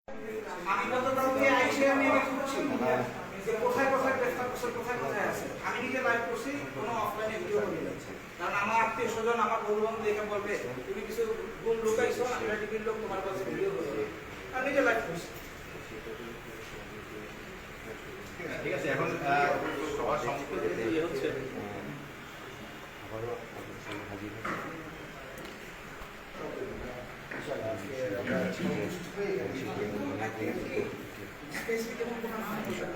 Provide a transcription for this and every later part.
আমি গতকালকে আইসে আমি এটা খুঁজছি যে কোথায় কোথায় গ্রেফতার করছে, কোথায় কোথায় আছে। আমি নিজে লাইভ করছি, কোনো অফলাইনে ভিডিও করি না। কারণ আমার আত্মীয় স্বজন, আমার বন্ধু দেখে বলবে তুমি কিছু গুম লুকাইছো, আমরা টিভির লোক তোমার কাছে ভিডিও করবে। আমি নিজে লাইভ করছি। ঠিক আছে, এখন সবার সম্পর্কে হচ্ছে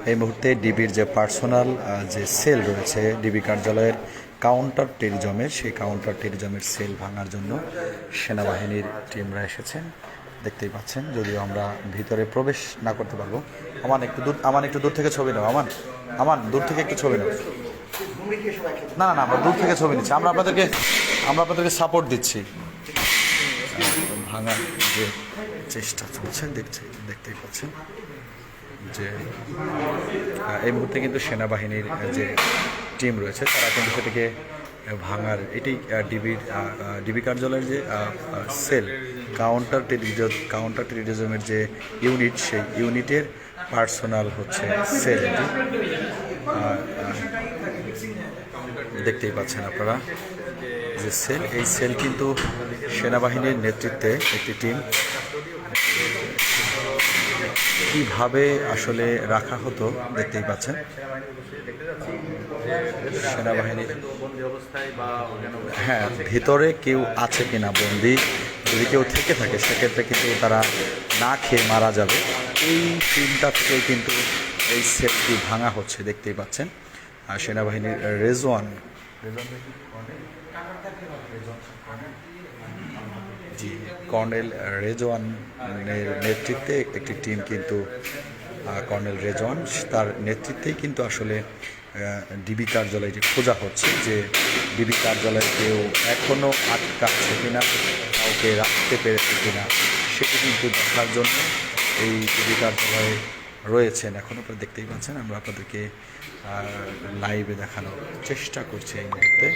এই মুহূর্তে ডিবির যে পার্সোনাল যে সেল রয়েছে ডিবি কার্যালয়ের কাউন্টার টেরিজমের, সেই কাউন্টার টেরিজমের সেল ভাঙার জন্য সেনাবাহিনীর টিমরা এসেছেন। দেখতেই পাচ্ছেন, যদিও আমরা ভিতরে প্রবেশ না করতে পারবো। আমান একটু দূর থেকে ছবি নাও। আমান দূর থেকে একটু ছবি নাও। না না না, আমরা দূর থেকে ছবি নিচ্ছি। আমরা আপনাদেরকে সাপোর্ট দিচ্ছি। ভাঙার যে চেষ্টা চলছে দেখতেই পাচ্ছেন যে এই মুহূর্তে কিন্তু সেনাবাহিনীর যে টিম রয়েছে তারা কিন্তু সেটাকে ভাঙার, এটি ডিবি কার্যালয়ের যে সেল কাউন্টার টেরিজমের যে ইউনিট, সেই ইউনিটের পার্সোনাল হচ্ছে সেল। এটি দেখতেই পাচ্ছেন আপনারা যে সেল, এই সেল কিন্তু সেনাবাহিনীর নেতৃত্বে একটি টিম। কিভাবে আসলে রাখা হতো দেখতেই পাচ্ছেন সেনাবাহিনীর। হ্যাঁ, ভিতরে কেউ আছে কিনা বন্দি, যদি কেউ থেকে থাকে সেক্ষেত্রে কিন্তু তারা না খেয়ে মারা যাবে। এই টিমটা থেকে কিন্তু এই সেলটি ভাঙা হচ্ছে দেখতেই পাচ্ছেন। আর সেনাবাহিনীর কর্নেল রেজওয়ানের নেতৃত্বে একটি টিম কিন্তু কর্নেল রেজওয়ান, তার নেতৃত্বেই কিন্তু আসলে ডিবি কার্যালয়টি খোঁজা হচ্ছে যে ডিবি কার্যালয়ে কেউ এখনও আটকাচ্ছে কিনা, কাউকে রাখতে পেরেছে কিনা, সেটি কিন্তু দেখার জন্য এই ডিবি কার্যালয়ে রয়েছেন। এখনও পরে দেখতেই পাচ্ছেন, আমরা আপনাদেরকে লাইভে দেখানোর চেষ্টা করছি এই মুহূর্তে।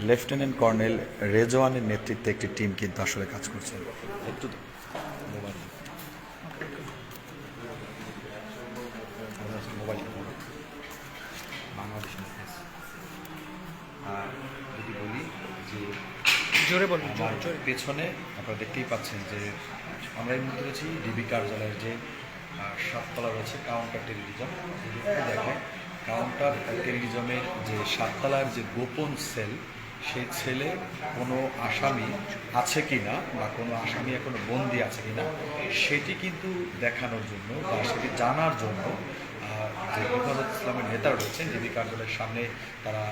লেফটেন্যান্ট কর্নেল রেজওয়ানের নেতৃত্বে একটি টিম কিন্তু আসলে কাজ করছে। একটু বাংলাদেশ যদি বলি যে জোরে বলুন, পেছনে আপনারা দেখতেই পাচ্ছেন যে আমরা এই মুহূর্তে রয়েছি ডিবি কার্যালয়ের যে সাততলা রয়েছে কাউন্টার টেরিজম। দেখেন কাউন্টার টেরিজমের যে সাততলার যে গোপন সেল, সেই সেলে কোনো আসামি আছে কি না বা কোনো আসামি এখনো বন্দি আছে কি না সেটি কিন্তু দেখানোর জন্য বা সেটি জানার জন্য যে হেফাজত ইসলামের নেতা রয়েছেন ডিবি কার্যালয়ের সামনে, তারা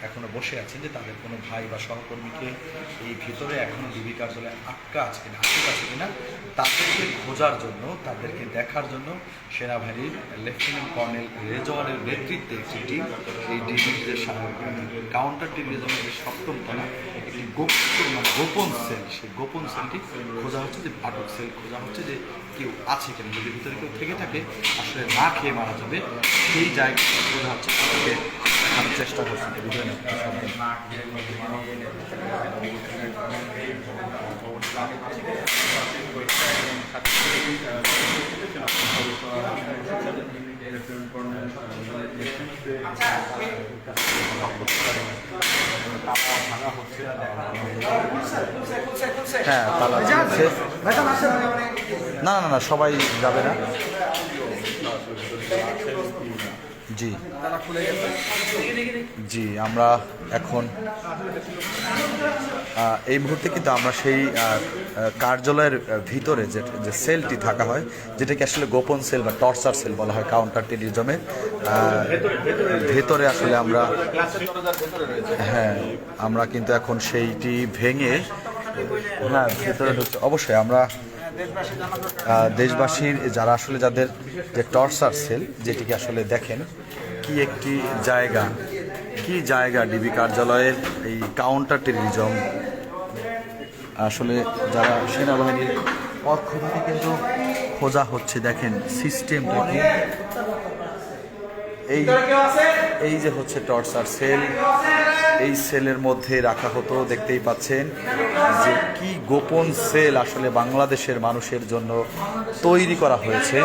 এখনো বসে আছেন যে তাদের কোনো ভাই বা সহকর্মীকে এই ভিতরে এখনো ডিবি কার্যালয়ে আটকা আছে কিনা তাদেরকে খোঁজার জন্য, তাদেরকে দেখার জন্য সেনাবাহিনীর লেফটেন্যান্ট কর্নেল রেজওয়ানের নেতৃত্বে একটি টিম এই ডিবির যে কাউন্টার টেরিজমের যে সপ্তম তলা একটি গোপন সেল, সেই গোপন সেলটি খোঁজা হচ্ছে, যে আটক সেল খোঁজা হচ্ছে যে কেউ আছে কিনা, যদি ভিতরে কেউ থেকে থাকে আসলে না খেয়ে মারা যাবে, সেই জায়গাটা খোঁজা হচ্ছে, তাদেরকে দেখানোর চেষ্টা করছে। হ্যাঁ, তালা চলছে। না না না, সবাই যাবে না। জি, আমরা এখন এই মুহূর্তে কিন্তু আমরা সেই কার্যালয়ের ভিতরে যে সেলটি থাকা হয়, যেটাকে আসলে গোপন সেল বা টর্চার সেল বলা হয় কাউন্টার টেরিজমের ভেতরে আসলে আমরা, হ্যাঁ আমরা কিন্তু এখন সেইটি ভেঙে, হ্যাঁ ভেতরে ঢুকছে। অবশ্যই আমরা দেশবাসীর যারা আসলে যাদের যে টর্চার সেল, যেটিকে আসলে দেখেন কি একটি জায়গা ডিবি কার্যালয়ের এই কাউন্টার টেরিজম, আসলে যারা সেনাবাহিনীর পক্ষ থেকে কিন্তু খোঁজা হচ্ছে। দেখেন সিস্টেমটা কি, এই যে হচ্ছে টর্চার সেল, এই সেলের মধ্যে রাখা হতো। দেখতেই পাচ্ছেন যে কি গোপন সেল আসলে বাংলাদেশের মানুষের জন্য তৈরি করা হয়েছে।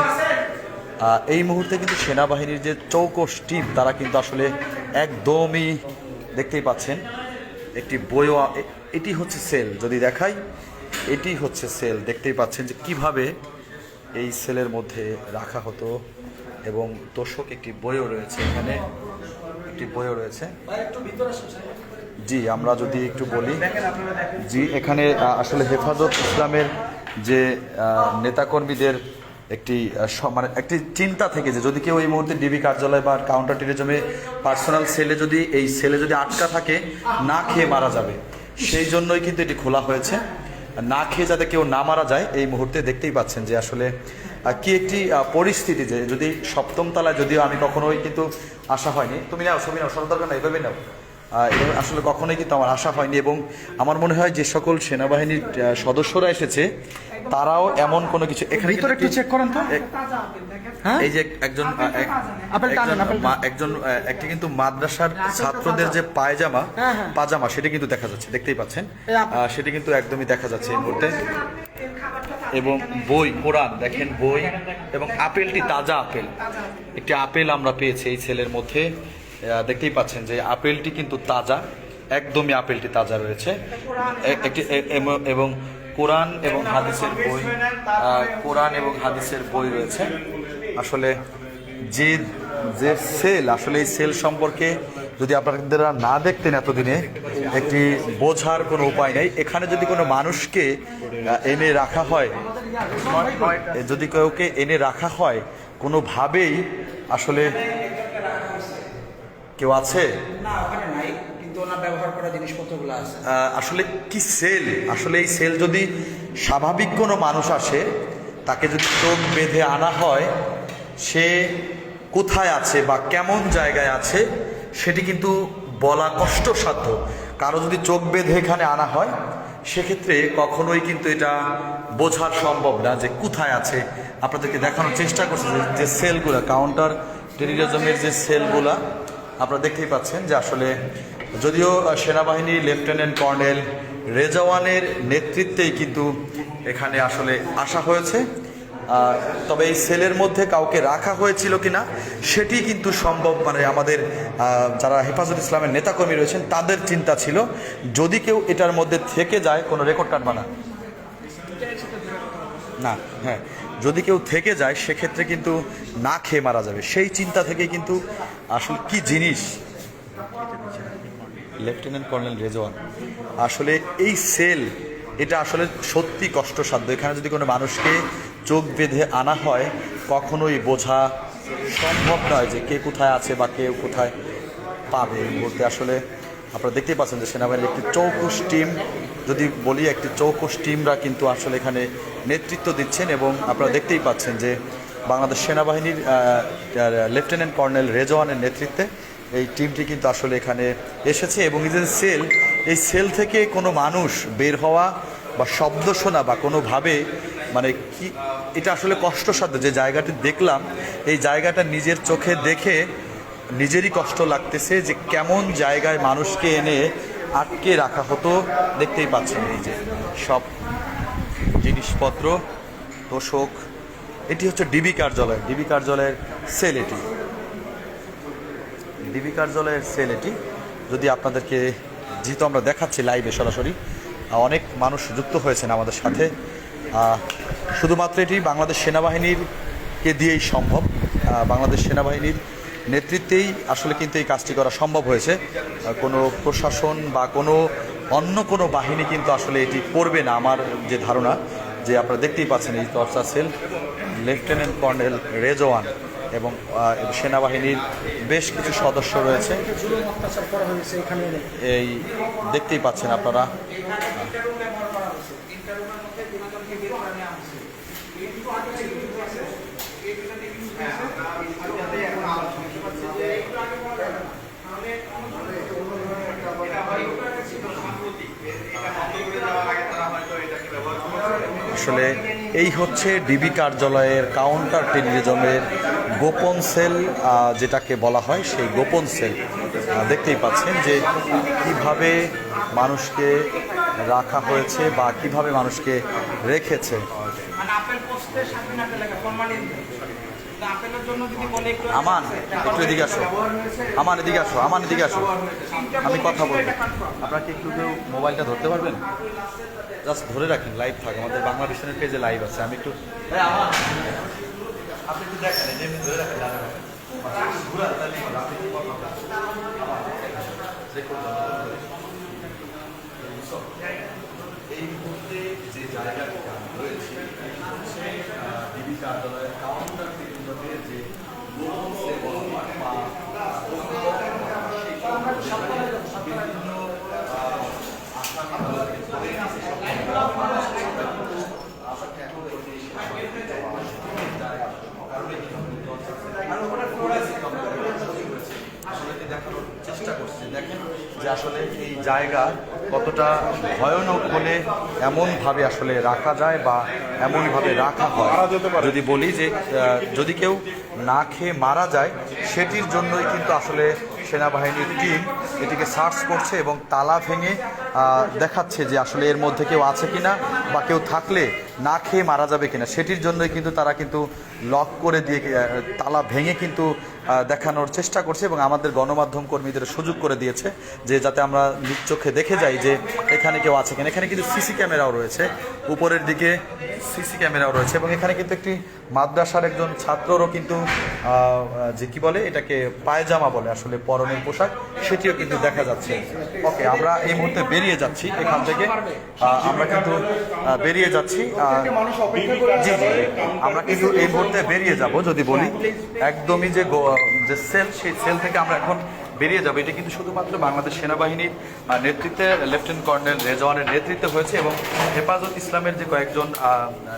এই মুহূর্তে কিন্তু সেনাবাহিনীর যে চৌকস টিম তারা কিন্তু আসলে একদমই দেখতেই পাচ্ছেন একটি বইও, এটি হচ্ছে সেল, যদি দেখাই এটি হচ্ছে সেল। দেখতেই পাচ্ছেন যে কিভাবে এই সেলের মধ্যে রাখা হতো এবং তোষক একটি বইও রয়েছে, এখানে একটি বইও রয়েছে। জি, আমরা যদি একটু বলি, জি এখানে আসলে হেফাজত ইসলামের যে নেতাকর্মীদের একটি মানে একটি চিন্তা থেকে যে যদি কেউ এই মুহূর্তে ডিবি কার্যালয় বা কাউন্টার টেরিজমে পার্সোনাল সেলে যদি এই সেলে যদি আটকা থাকে না খেয়ে মারা যাবে, সেই জন্যই কিন্তু এটি খোলা হয়েছে, না খেয়ে যাতে কেউ না মারা যায়। এই মুহূর্তে দেখতেই পাচ্ছেন যে আসলে কি একটি পরিস্থিতি, যে যদি সপ্তম তলায়, যদিও আমি কখনোই কিন্তু আসা হয়নি, তুমি নাও ছবি নাও, সরকার দরকার না, এভাবে নাও, আসলে কখনোই কিন্তু আমার আশা হয়নি। এবং আমার মনে হয় যে সকল সেনাবাহিনীর সদস্যরা এসেছে তারাও এমন কোনো কিছু এখানে একটু চেক করেন তো। এই যে একজন একটি কিন্তু মাদ্রাসার ছাত্রদের যে পাজামা সেটা কিন্তু দেখা যাচ্ছে, দেখতেই পাচ্ছেন, সেটা কিন্তু একদমই দেখা যাচ্ছে এই মুহূর্তে। এবং বই, কোরআন দেখেন, বই এবং আপেলটি তাজা আপেল, একটি আপেল আমরা পেয়েছি এই ছেলের মধ্যে। দেখতেই পাচ্ছেন যে আপেলটি কিন্তু তাজা, একদমই আপেলটি তাজা রয়েছে। একটি এবং কোরআন এবং হাদিসের বই, কোরআন এবং হাদিসের বই রয়েছে। আসলে যে যে সেল, আসলে এই সেল সম্পর্কে যদি আপনারা না দেখতেন এতদিনে, একটি বোঝার কোনো উপায় নেই। এখানে যদি কোনো মানুষকে এনে রাখা হয়, যদি কাউকে এনে রাখা হয় কোনোভাবেই, আসলে কেউ আছে না, ওখানে নাই, কিন্তু ওনার ব্যবহার করা জিনিসপত্রগুলো আছে। আসলে কি সেল, আসলে এই সেল যদি স্বাভাবিক কোনো মানুষ আসে, তাকে যদি চোখ বেঁধে আনা হয়, সে কোথায় আছে বা কেমন জায়গায় আছে সেটি কিন্তু বলা কষ্টসাধ্য। কারো যদি চোখ বেঁধে এখানে আনা হয়, সেক্ষেত্রে কখনোই কিন্তু এটা বোঝা সম্ভব না যে কোথায় আছে। আপনাদেরকে দেখানোর চেষ্টা করছে যে সেলগুলো, কাউন্টার টেরিজমের যে সেলগুলা আপনারা দেখতেই পাচ্ছেন যে আসলে যদিও সেনাবাহিনীর লেফটেন্যান্ট কর্নেল রেজওয়ানের নেতৃত্বেই কিন্তু এখানে আসলে আসা হয়েছে, তবে এই সেলের মধ্যে কাউকে রাখা হয়েছিল কিনা সেটি কিন্তু সম্ভব, মানে আমাদের যারা হেফাজত ইসলামের নেতাকর্মী রয়েছেন তাদের চিন্তা ছিল যদি কেউ এটার মধ্যে থেকে যায়, কোনো রেকর্ড কাটবা না, না, হ্যাঁ, যদি কেউ থেকে যায় সেক্ষেত্রে কিন্তু না খেয়ে মারা যাবে, সেই চিন্তা থেকে কিন্তু আসলে কি জিনিস লেফটেন্যান্ট কর্নেল রেজওয়ান, আসলে এই সেল এটা আসলে সত্যি কষ্টসাধ্য। এখানে যদি কোনো মানুষকে চোখ বেঁধে আনা হয়, কখনোই বোঝা সম্ভব নয় যে কে কোথায় আছে বা কেউ কোথায় পাবে। এই মুহূর্তে আসলে আপনারা দেখতেই পাচ্ছেন যে সেনাবাহিনীর একটি চৌকস টিম, যদি বলি একটি চৌকস টিমরা কিন্তু আসলে এখানে নেতৃত্ব দিচ্ছেন। এবং আপনারা দেখতেই পাচ্ছেন যে বাংলাদেশ সেনাবাহিনীর লেফটেন্যান্ট কর্নেল রেজওয়ানের নেতৃত্বে এই টিমটি কিন্তু আসলে এখানে এসেছে। এবং এই যে সেল, এই সেল থেকে কোনো মানুষ বের হওয়া বা শব্দ শোনা বা কোনোভাবে, মানে কি এটা আসলে কষ্টসাধ্য। যে জায়গাটি দেখলাম, এই জায়গাটা নিজের চোখে দেখে নিজেরই কষ্ট লাগতেছে যে কেমন জায়গায় মানুষকে এনে আটকে রাখা হতো। দেখতেই পাচ্ছেন এই যে সব জিনিসপত্র, তোষক, এটি হচ্ছে ডিবি কার্যালয়, ডিবি কার্যালয়ের সেল, এটি ডিবি কার্যালয়ের সেল। এটি যদি আপনাদেরকে, যেহেতু আমরা দেখাচ্ছি লাইভে সরাসরি, অনেক মানুষ যুক্ত হয়েছেন আমাদের সাথে, শুধুমাত্র এটি বাংলাদেশ সেনাবাহিনীরকে দিয়েই সম্ভব, বাংলাদেশ সেনাবাহিনীর নেতৃত্বেই আসলে কিন্তু এই কাজটি করা সম্ভব হয়েছে। কোনো প্রশাসন বা কোনো অন্য কোনো বাহিনী কিন্তু আসলে এটি করবে না, আমার যে ধারণা। যে আপনারা দেখতেই পাচ্ছেন এই torture sell, lieutenant colonel Rezwan এবং সেনাবাহিনীর বেশ কিছু সদস্য রয়েছে, এই দেখতেই পাচ্ছেন আপনারা। আসলে এই হচ্ছে ডিবি কার্যালয়ের কাউন্টার টেরিজমের গোপন সেল, যেটাকে বলা হয় সেই গোপন সেল। দেখতেই পাচ্ছেন যে কিভাবে মানুষকে রাখা হয়েছে বা কিভাবে মানুষকে রেখেছে। মানে আপেল পোস্টে স্বাধীন আপেল লেখা ফরমালিন। আপেলের জন্য যদি বলে একটু আমান একটু এদিকে আসো, আমান এদিকে আসো, আমান এদিকে আসো, আমি কথা বলবো। আপনারা কি একটু কেউ মোবাইলটা ধরতে পারবেন? জাস্ট ধরে রাখেন, লাইভ থাকে আমাদের বাংলা ভিশনের পেজে লাইভ আছে। আমি একটু আপনি একটু দেখেন, এমনি ধরে রাখেন, এই মুহূর্তে যে জায়গাটিতে আমি রয়েছি ডিবি কার্যালয়ের কাউন্টার কেন্দ্রতে যে বিভিন্ন দেখানোর চেষ্টা করছে। দেখেন যে আসলে এই জায়গা কতটা ভয়ানক হলে এমনভাবে আসলে রাখা যায় বা এমনভাবে রাখা হয়। যদি বলি যে যদি কেউ না খেয়ে মারা যায়, সেটির জন্যই কিন্তু আসলে সেনাবাহিনীর টিম এটিকে সার্চ করছে এবং তালা ভেঙে দেখাচ্ছে যে আসলে এর মধ্যে কেউ আছে কিনা বা কেউ থাকলে না খেয়ে মারা যাবে কিনা, সেটির জন্যই কিন্তু তারা কিন্তু লক করে দিয়ে তালা ভেঙে কিন্তু দেখানোর চেষ্টা করছে এবং আমাদের গণমাধ্যম কর্মীদের সুযোগ করে দিয়েছে যে যাতে আমরা নিজ চোখে দেখে যাই যে এখানে কেউ আছে কিনা। এখানে কিন্তু সিসি ক্যামেরাও রয়েছে, উপরের দিকে সিসি ক্যামেরাও রয়েছে এবং এখানে কিন্তু একটি মাদ্রাসার একজন ছাত্ররও কিন্তু যে কি বলে এটাকে পায়জামা বলে আসলে পরনের পোশাক, সেটিও কিন্তু দেখা যাচ্ছে। ওকে, আমরা এই মুহূর্তে বেরিয়ে যাচ্ছি এখান থেকে, আমরা কিন্তু বেরিয়ে যাচ্ছি। জি জি, আমরা কিন্তু এই মুহূর্তে বেরিয়ে যাব। যদি বলি একদমই যে সেল, সেই সেল থেকে আমরা এখন বেরিয়ে যাবো। এটা কিন্তু শুধুমাত্র বাংলাদেশ সেনাবাহিনীর নেতৃত্বে লেফটেন্যান্ট কর্নেল রেজওয়ানের নেতৃত্বে হয়েছে এবং হেফাজত ইসলামের যে কয়েকজন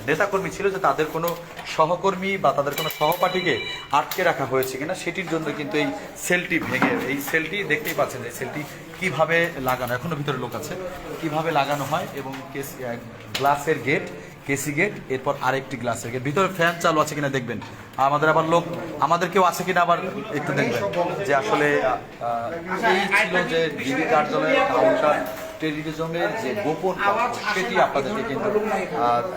নেতাকর্মী ছিল যে তাদের কোনো সহকর্মী বা তাদের কোনো সহপাঠীকে আটকে রাখা হয়েছে কিনা সেটির জন্য কিন্তু এই সেলটি ভেঙে, এই সেলটি দেখতেই পাচ্ছেন যে সেলটি কিভাবে লাগানো, এখনো ভিতরে লোক আছে, কিভাবে লাগানো হয় এবং গ্লাসের গেট, কেসি গেট, এরপর আরেকটি গ্লাসের গেট, ভিতরে ফ্যান চালু আছে কিনা দেখবেন। আমাদের আবার লোক, আমাদের কেউ আছে কিনা আবার একটু দেখবেন যে আসলে এই ছিল যে ডিবি কার্যালয়ের কাউন্টার টেররিজমের যে গোপন সেটি আপনাদেরকে কিন্তু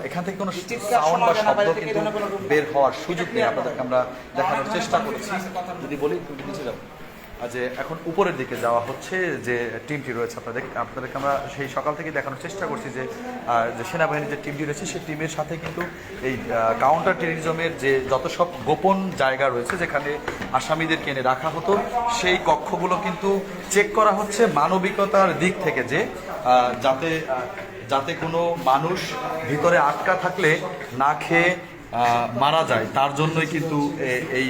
এখান থেকে কোনো সাউন্ড বা শব্দ কিন্তু বের হওয়ার সুযোগ নেই, আপনাদেরকে আমরা দেখানোর চেষ্টা করেছি। যদি বলি একটু নিচে যাবো, যে এখন উপরের দিকে যাওয়া হচ্ছে যে টিমটি রয়েছে, আপনাদেরকে আমরা সেই সকাল থেকে দেখানোর চেষ্টা করছি যে সেনাবাহিনীর যে টিমটি রয়েছে সেই টিমের সাথে কিন্তু এই কাউন্টার টেররিজমের যে যত সব গোপন জায়গা রয়েছে যেখানে আসামিদেরকে এনে রাখা হতো, সেই কক্ষগুলো কিন্তু চেক করা হচ্ছে মানবিকতার দিক থেকে, যে যাতে কোনো মানুষ ভিতরে আটকা থাকলে না খেয়ে মারা যায়, তার জন্যই কিন্তু এই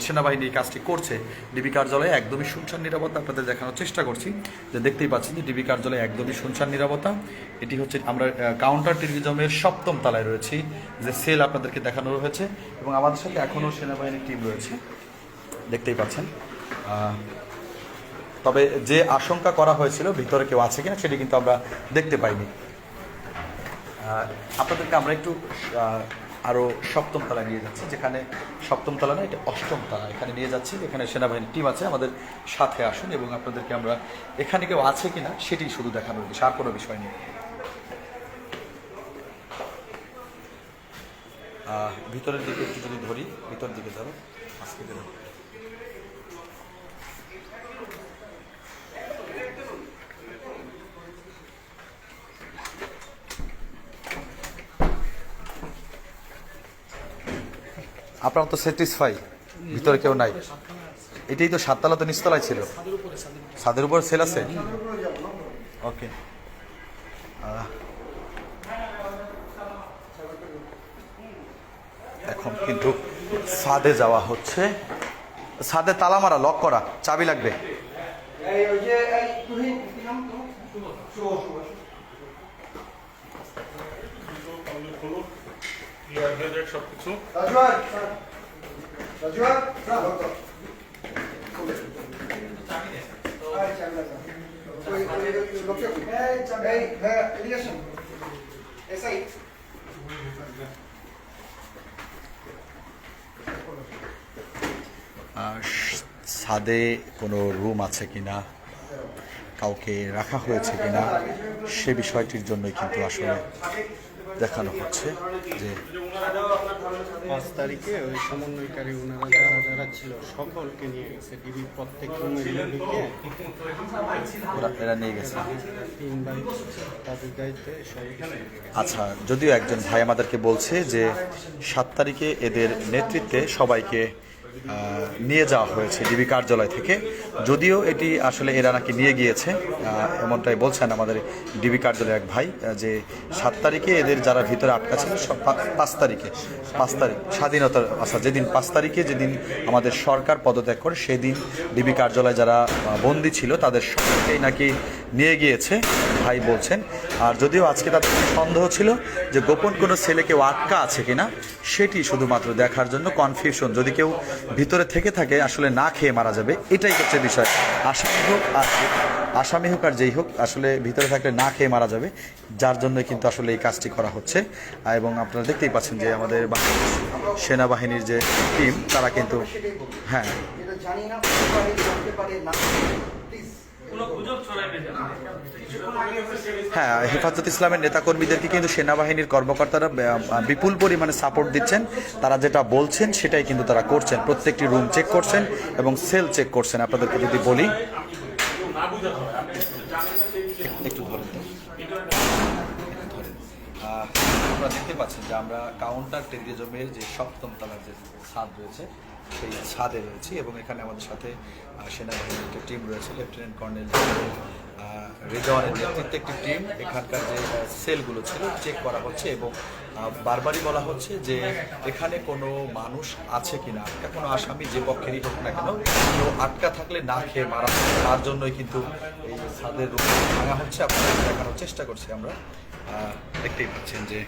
সেনাবাহিনী এই কাজটি করছে। ডিবি কার্যালয়ে একদমই শুনশান নিরাপত্তা আপনাদের দেখানোর চেষ্টা করছি, যে দেখতেই পাচ্ছেন যে ডিবি কার্যালয়ে একদমই শুনশান নিরাপত্তা। এটি হচ্ছে আমরা কাউন্টার টেররিজমের 7ম তলায় রয়েছি, যে সেল আপনাদেরকে দেখানো হয়েছে এবং আমাদের সাথে এখনও সেনাবাহিনীর টিম রয়েছে, দেখতেই পাচ্ছেন। তবে যে আশঙ্কা করা হয়েছিল ভিতরে কেউ আছে কিনা সেটি কিন্তু আমরা দেখতে পাইনি। আপনাদেরকে আমরা একটু আরও 7ম তলায় নিয়ে যাচ্ছি, যেখানে 7ম তলা না, এটা 8ম তলা, এখানে নিয়ে যাচ্ছি। এখানে সেনাবাহিনীর টিম আছে, আমাদের সাথে আসুন এবং আপনাদেরকে আমরা এখানে কেউ আছে কিনা সেটি শুধু দেখানোর বিষয়, আর কোনো বিষয় নেই। ভিতরের দিকে একটু যদি ধরি, ভিতরের দিকে যাবো আজকে দেবো। আপনার তো স্যাটিসফাই, ভিতরে কেউ নাই? এটাই তো 7 তলা, তো নিচতলায় ছিল, ছাদের উপর সেল আছে। ওকে, এখন কিন্তু ছাদে যাওয়া হচ্ছে। ছাদে তালা মারা, লক করা, চাবি লাগবে। সবকিছু ছাদে কোনো রুম আছে কিনা, কাউকে রাখা হয়েছে কিনা, সে বিষয়টির জন্যই কিন্তু আসলে দেখানো হচ্ছে যে 5 তারিখে ওই সমন্বয়কারী ওনারা যারা যারা ছিল সকলকে নিয়ে গেছে ডিবি প্রত্যেক রুমের ডিবিকে এরা নিয়ে গেছে। 3 ভাই তাদের দায়িত্বে সবাইকে নিয়ে গেছে। আচ্ছা, যদিও একজন ভাই আমাদেরকে বলছে যে 7 তারিখে এদের নেতৃত্বে সবাইকে নিয়ে যাওয়া হয়েছে ডিবি কার্যালয় থেকে, যদিও এটি আসলে এরা নাকি নিয়ে গিয়েছে এমনটাই বলছেন আমাদের ডিবি কার্যালয়ের এক ভাই, যে 7 তারিখে এদের যারা ভিতরে আটকা ছিল 5 তারিখ স্বাধীনতার যেদিন 5 তারিখে যেদিন আমাদের সরকার পদত্যাগ করে সেদিন ডিবি কার্যালয়ে যারা বন্দী ছিল তাদের সকলকেই নাকি নিয়ে গিয়েছে ভাই বলছেন। আর যদিও আজকে তাদের সন্দেহ ছিল যে গোপন কোনো ছেলে কেউ আটকা আছে কিনা, সেটি শুধুমাত্র দেখার জন্য কনফিউশন, যদি কেউ ভিতরে থেকে থাকে আসলে না খেয়ে মারা যাবে, এটাই হচ্ছে বিষয়। আসামি হোক আর যেই হোক আসলে ভিতরে থাকলে না খেয়ে মারা যাবে, যার জন্য কিন্তু আসলে এই কাজটি করা হচ্ছে। এবং আপনারা দেখতেই পাচ্ছেন যে আমাদের সেনাবাহিনীর যে টিম তারা কিন্তু হ্যাঁ হ্যাঁ হেফাজত ইসলামের নেতাকর্মীদেরকে কিন্তু সেনাবাহিনীর কর্মকর্তারা বিপুল পরিমাণে সাপোর্ট দিচ্ছেন। তারা যেটা বলছেন সেটাই কিন্তু তারা করছেন, প্রত্যেকটি রুম চেক করছেন এবং সেল চেক করছেন। আপনাদেরকে যদি বলি একটু ধরেন, আপনারা দেখতে পাচ্ছেন যে আমরা কাউন্টার টেলিজমের যে 7ম তলার যে ছাদ রয়েছে সেই ছাদে রয়েছি এবং এখানে আমাদের সাথে সেনাবাহিনীর একটা টিম রয়েছে, লেফটেন্যান্ট কর্নেল রেজওয়ানের নেতৃত্বে একটি টিম। এখানকার যে সেলগুলো ছিল চেক করা হচ্ছে এবং বারবারই বলা হচ্ছে যে এখানে কোনো মানুষ আছে কিনা, কোনো আসামি যে পক্ষেরই হোক না কেন, কেউ আটকা থাকলে না খেয়ে মারা, তার জন্যই কিন্তু এই ছাদের রূপ ভাঙা হচ্ছে। আপনাদের দেখানোর চেষ্টা করছি আমরা। দেখতেই পাচ্ছেন যে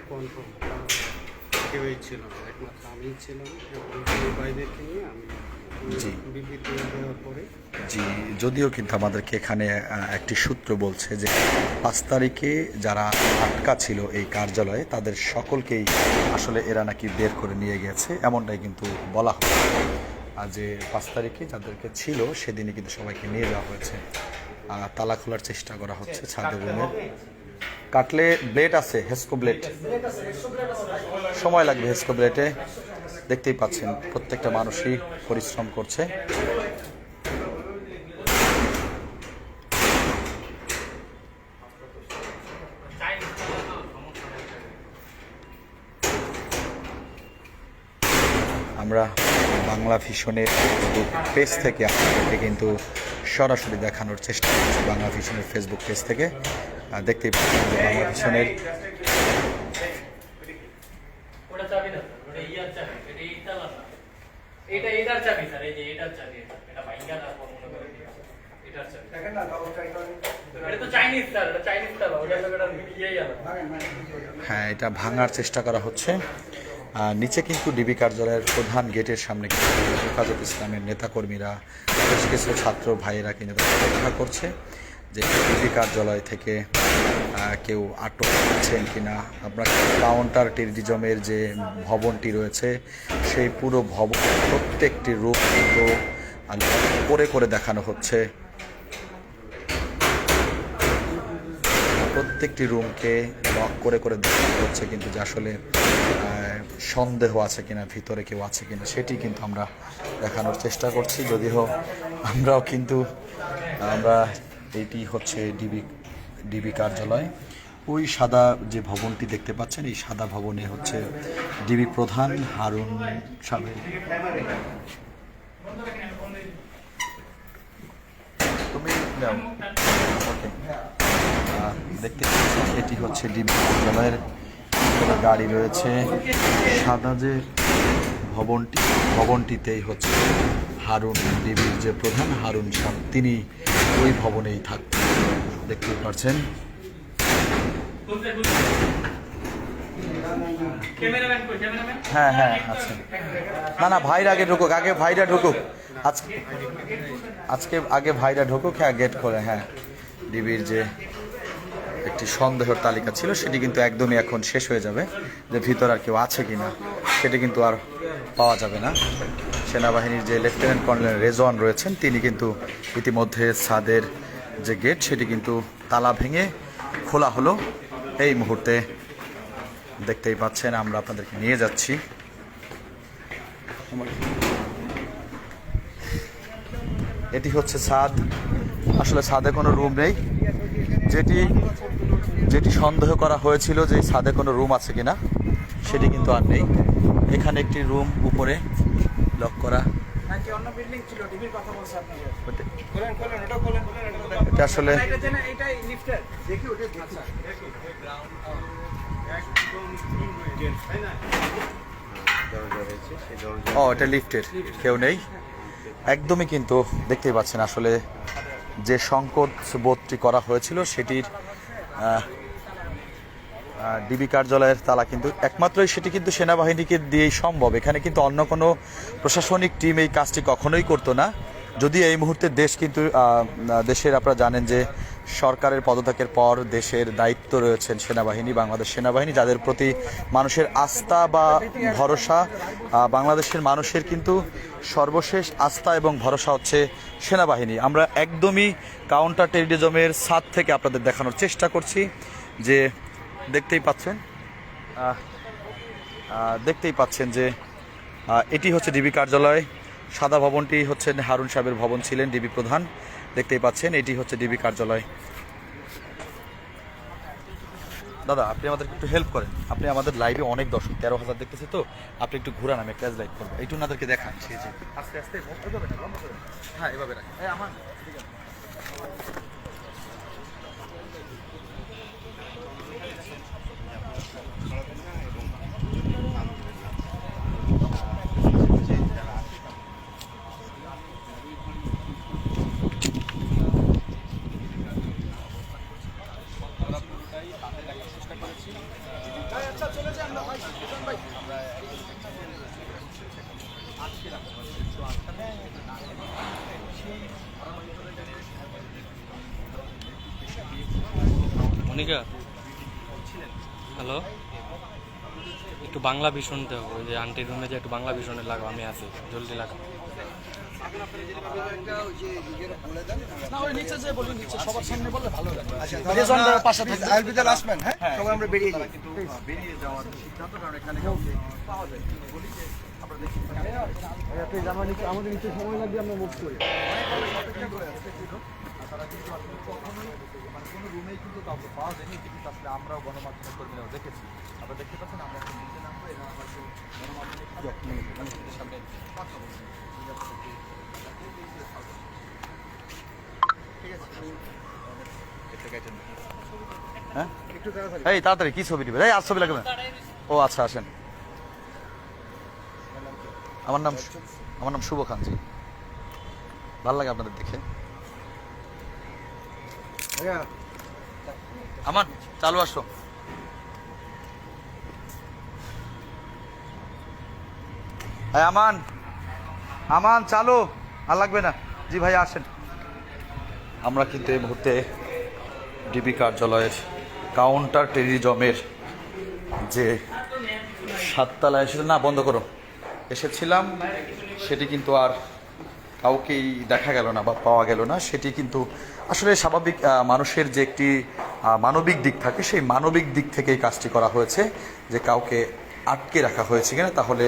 কনফার্ম কেউই ছিল না, একমাত্র আমি ছিলাম এবং এই ভাইদেরকে নিয়ে আমি বিবৃতি দেওয়ার পরে যদিও কিন্তু আমাদেরকে এখানে একটি সূত্র বলছে যে 5 তারিখে যারা আটকা ছিল এই কার্যালয়ে তাদের সকলকেই আসলে এরা নাকি বের করে নিয়ে গেছে, এমনটাই কিন্তু বলা হয়। আর যে 5 তারিখে যাদেরকে ছিল সেদিনই কিন্তু সবাইকে নিয়ে যাওয়া হয়েছে। তালা খোলার চেষ্টা করা হচ্ছে ছাদের রুমের। কাটলে ব্লেড আছে, হেস্কো ব্লেড, সময় লাগবে হেস্কো ব্লেডে। দেখতেই পাচ্ছেন প্রত্যেকটা মানুষই পরিশ্রম করছে। আমরা বাংলা ভিশনের পেজ থেকে আপনাদেরকে কিন্তু সরাসরি দেখানোর চেষ্টা করছি, বাংলা ভিশনের ফেসবুক পেজ থেকে। দেখতেই পাচ্ছেন যে বাংলা ভিশনের হ্যাঁ এটা ভাঙার চেষ্টা করা হচ্ছে। নিচে কিন্তু ডিবি কার্যালয়ের প্রধান গেটের সামনে কিন্তু হেফাজত ইসলামের নেতাকর্মীরা, বেশ কিছু ছাত্র ভাইয়েরা কিন্তু অপেক্ষা করছে যে ডিবি কার্যালয় থেকে কেউ আটক আছেন কিনা। আপনার কাউন্টার টেলিজমের যে ভবনটি রয়েছে সেই পুরো ভবন প্রত্যেকটি রূপ কিন্তু করে করে দেখানো হচ্ছে। প্রত্যেকটি রুমকে লক করে করে দেখানো হচ্ছে কিন্তু যে আসলে সন্দেহ আছে কিনা, ভিতরে কেউ আছে কিনা সেটি কিন্তু আমরা দেখানোর চেষ্টা করছি। যদিও আমরাও কিন্তু এইটি হচ্ছে ডিবি কার্যালয়। ওই সাদা যে ভবনটি দেখতে পাচ্ছেন, এই সাদা ভবনে হচ্ছে ডিবি প্রধান হারুন সাহেব। তুমি ওকে দেখতে পাচ্ছেন এটি হচ্ছে ডিবি কার্যালয়ের গাড়ি রয়েছে। সাদা যে ভবনটিতেই হচ্ছে হারুন, ডিবির যে প্রধান হারুন সাহেব, তিনি ওই ভবনেই থাকতেন, দেখতে পাচ্ছেন। হ্যাঁ হ্যাঁ আচ্ছা না না ভাইরা আগে ঢুকুক, আগে ভাইরা ঢুকুক, আজকে আজকে আগে ভাইরা ঢুকুক। হ্যাঁ গেট খোলে। হ্যাঁ ডিবির যে একটি সন্দেহের তালিকা ছিল সেটি কিন্তু একদমই এখন শেষ হয়ে যাবে, যে ভিতর আর কেউ আছে কিনা সেটি কিন্তু আর পাওয়া যাবে না। সেনাবাহিনীর যে লেফটেন্যান্ট কর্নেল রেজওয়ান রয়েছেন তিনি কিন্তু ইতিমধ্যে ছাদের যে গেট সেটি কিন্তু তালা ভেঙে খোলা হলো। এই মুহূর্তে দেখতেই পাচ্ছেন আমরা আপনাদেরকে নিয়ে যাচ্ছি। এটি হচ্ছে ছাদ, আসলে ছাদে কোনো রুম নেই। যেটি যেটি সন্দেহ করা হয়েছিল যে ছাদে কোনো রুম আছে কিনা সেটি কিন্তু আর নেই। এখানে একটি রুম উপরে লক করা, নাকি অন্য বিল্ডিং ছিল, ডিবির কথা বলছে আপনাদের। ওটা- খোলেন ওটা খোলেন। এটা আসলে এটা যেন এটাই লিফটের দেখি ওটা আচ্ছা ও এটা লিফটের, কেউ নেই একদমই। কিন্তু দেখতেই পাচ্ছেন আসলে যে সংকট বোধটি করা হয়েছিল সেটির ডিবি কার্যালয়ের তালা কিন্তু একমাত্রই সেটি কিন্তু সেনাবাহিনীকে দিয়েই সম্ভব। এখানে কিন্তু অন্য কোনো প্রশাসনিক টিম এই কাজটি কখনোই করতো না। যদি এই মুহূর্তে দেশ কিন্তু দেশের আপনারা জানেন যে সরকারের পদত্যাগের পর দেশের দায়িত্ব রয়েছেন সেনাবাহিনী, বাংলাদেশ সেনাবাহিনী, যাদের প্রতি মানুষের আস্থা বা ভরসা, বাংলাদেশের মানুষের কিন্তু সর্বশেষ আস্থা এবং ভরসা হচ্ছে সেনাবাহিনী। আমরা একদমই কাউন্টার টেররিজমের ছাদ থেকে আপনাদের দেখানোর চেষ্টা করছি যে দেখতেই পাচ্ছেন যে এটি হচ্ছে ডিবি কার্যালয়। সাদা ভবনটি হচ্ছে হারুন সাহেবের ভবন, ছিলেন ডিবি প্রধান। দেখতেই পাচ্ছেন এটি হচ্ছে ডিবি কার্যালয়। দাদা আপনি আমাদেরকে একটু হেল্প করেন, আপনি আমাদের লাইভে অনেক দর্শক 13,000 দেখতেছে, তো আপনি একটু ঘুরান, আমি একটা লাইভ করবো, এইটু ওনাদেরকে দেখান। সেই যে আস্তে আস্তে এভাবে না, লম্বা করে। হ্যাঁ এভাবে রাখেন। আমার আচ্ছা চলে যাই আমরা ভাই ভাই মনিকা হ্যালো, একটু বাংলা ভীষণতে হবে, ওই যে আন্টির রুমে যে একটু বাংলা ভীষণে লাগাও, আমি আছি, জলদি লাগাও। না ওই নিচে যে বলি, নিচে সবার সামনে বললে ভালো লাগে। রেজন পাশে থাকবে আলবিদাল আসবেন। হ্যাঁ সবাই আমরা বেরিয়ে যাই। বেরিয়ে যাওয়ার সিদ্ধান্ত, কারণ এখানে কাউকে পাওয়া যায় না। বলি যে আমরা দেখি আমাদের নিচে সময় লাগবে, আমরা মুভ করি। তারা কিন্তু আসলে কখনোই মানে কোনো রুমেই কিন্তু কাউকে পাওয়া যায়নি, কিন্তু আসলে আমরাও গণমাধ্যমের কর্মীরাও দেখেছি। আপনারা দেখতে পাচ্ছেন আমরা এখন নিচে নামবো, এরা আমার গণমাধ্যমের সামনে কথা বলছি। হ্যাঁ এই তাড়াতাড়ি কি ছবি দিবে? এই আর ছবি লাগবে না। ও আচ্ছা আসেন। আমার নাম শুভ খান জি। ভালো লাগে আপনাদের দেখে। আমান চালু আসো। হ্যাঁ আমান আমান চালু, আর লাগবে না। জি ভাই আসেন। আমরা কিন্তু এই মুহূর্তে ডিবি কার্যালয়ের কাউন্টার টেররিজমের যে সাততলায় এসে না বন্ধ করো এসেছিলাম, সেটি কিন্তু আর কাউকেই দেখা গেল না বা পাওয়া গেল না। সেটি কিন্তু আসলে স্বাভাবিক মানুষের যে একটি মানবিক দিক থাকে, সেই মানবিক দিক থেকেই কাজটি করা হয়েছে, যে কাউকে আটকে রাখা হয়েছে কিনা, তাহলে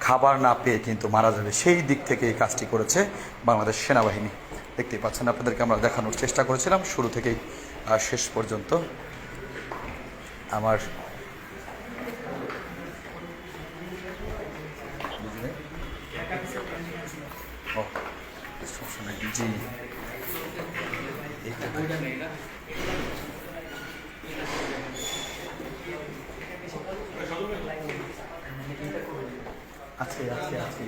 খাবার না পেয়ে কিন্তু মারা যাবে, সেই দিক থেকে এই কাজটি করেছে বাংলাদেশ সেনাবাহিনী। দেখতেই পাচ্ছেন, আপনাদেরকে আমরা দেখানোর চেষ্টা করেছিলাম শুরু থেকেই শেষ পর্যন্ত। আমার জি আছে আছে আছে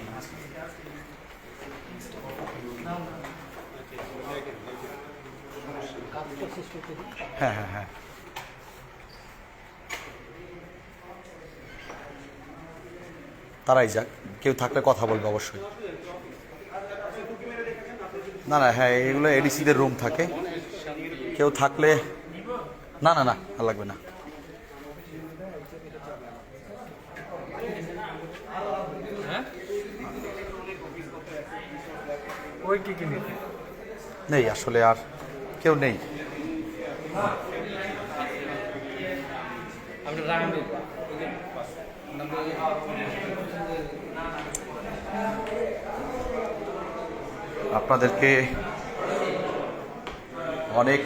হ্যাঁ হ্যাঁ হ্যাঁ তারাই যাক, কেউ থাকলে কথা বলবে অবশ্যই। না না, হ্যাঁ এগুলো এডিসিদের রুম থাকে, কেউ থাকলে না না না আর লাগবে না। ওই কি কিনে নেই আসলে, আর কেউ নেই। আপনি রাখবেন আপনাদেরকে অনেক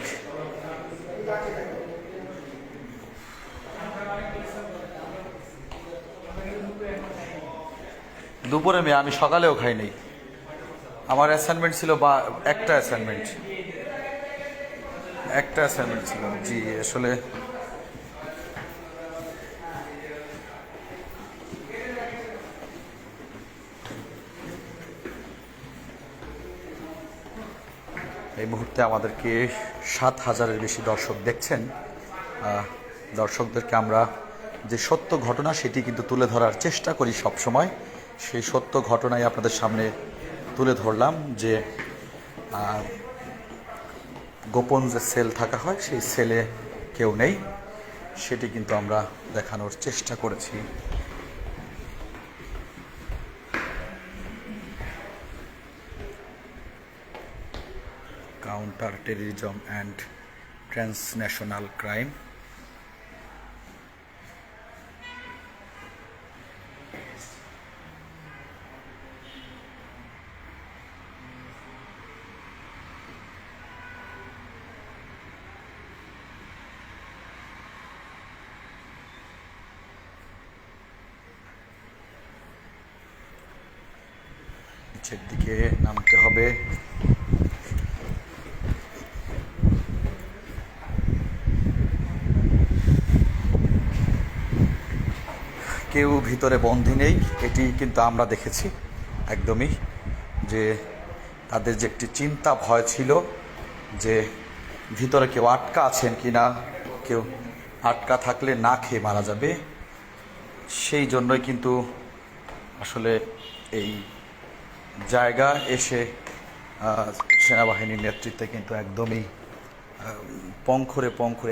দুপুরে আমি সকালেও খাইনি, আমার অ্যাসাইনমেন্ট ছিল বা একটা অ্যাসাইনমেন্ট ছিল। জি আসলে এই মুহূর্তে আমাদেরকে 7,000-এর বেশি দর্শক দেখছেন। দর্শকদেরকে আমরা যে সত্য ঘটনা সেটি কিন্তু তুলে ধরার চেষ্টা করি সব সময়। সেই সত্য ঘটনাই আপনাদের সামনে তুলে ধরলাম যে গোপন যে সেল থাকা হয় সেই সেলে কেউ নেই, সেটি কিন্তু আমরা দেখানোর চেষ্টা করেছি। Counter terrorism and transnational crime. নিচের দিকে নামতে হবে। কেউ ভিতরে বন্দী নেই, এটি কিন্তু আমরা দেখেছি একদমই, যে তাদের যে একটি চিন্তা ভয় ছিল যে ভিতরে কেউ আটকা আছেন কি না, কেউ আটকা থাকলে না খেয়ে মারা যাবে, সেই জন্যই কিন্তু আসলে এই জায়গা এসে সেনাবাহিনীর নেতৃত্বে কিন্তু একদমই পঙ্খরে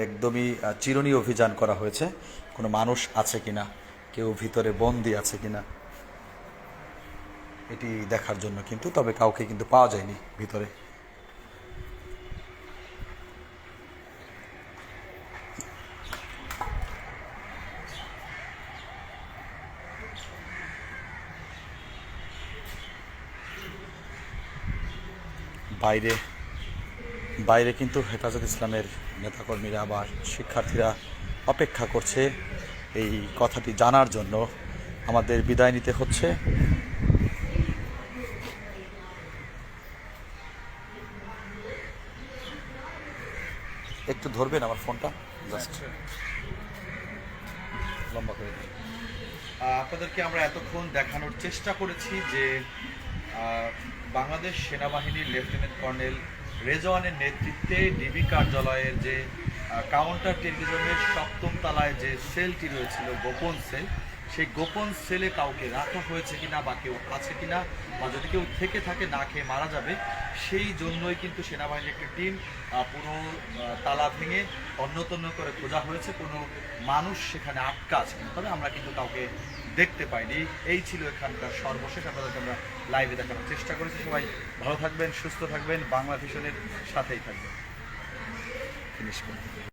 একদমই চিরুনি অভিযান করা হয়েছে, কোনো মানুষ আছে কিনা, কেউ ভিতরে বন্দি আছে কিনা এটি দেখার জন্য কিন্তু। তবে কাউকে কিন্তু পাওয়া যায়নি ভিতরে। বাইরে কিন্তু হেফাজত ইসলামের নেতাকর্মীরা বা শিক্ষার্থীরা অপেক্ষা করছে এই কথাটি জানার জন্য। আমাদের বিদায় নিতে হচ্ছে। একটু ধরবেন আমার ফোনটা, জাস্ট লম্বা করে। আপনাদেরকে আমরা এতক্ষণ দেখানোর চেষ্টা করেছি যে বাংলাদেশ সেনাবাহিনীর লেফটেন্যান্ট কর্নেল রেজওয়ানের নেতৃত্বে ডিবি কার্যালয়ের যে কাউন্টার টেররিজমের 7ম তলায় যে সেলটি রয়েছিল, গোপন সেল, সেই গোপন সেলে কাউকে রাখা হয়েছে কিনা বা কেউ আছে কিনা, বা যদি কেউ থেকে থাকে না খেয়ে মারা যাবে, সেই জন্যই কিন্তু সেনাবাহিনীর একটি টিম পুরো তালা ভেঙে অন্যতন্য করে খোঁজা হয়েছে কোনো মানুষ সেখানে আটকা আছে কিনা। তবে আমরা কিন্তু কাউকে দেখতে পাইনি। এই ছিল এখানকার সর্বশেষ, আপনাদেরকে আমরা লাইভে দেখানোর চেষ্টা করেছি। সবাই ভালো থাকবেন, সুস্থ থাকবেন, বাংলা ভিশনের সাথেই থাকবেন। ফিনিশ করুন।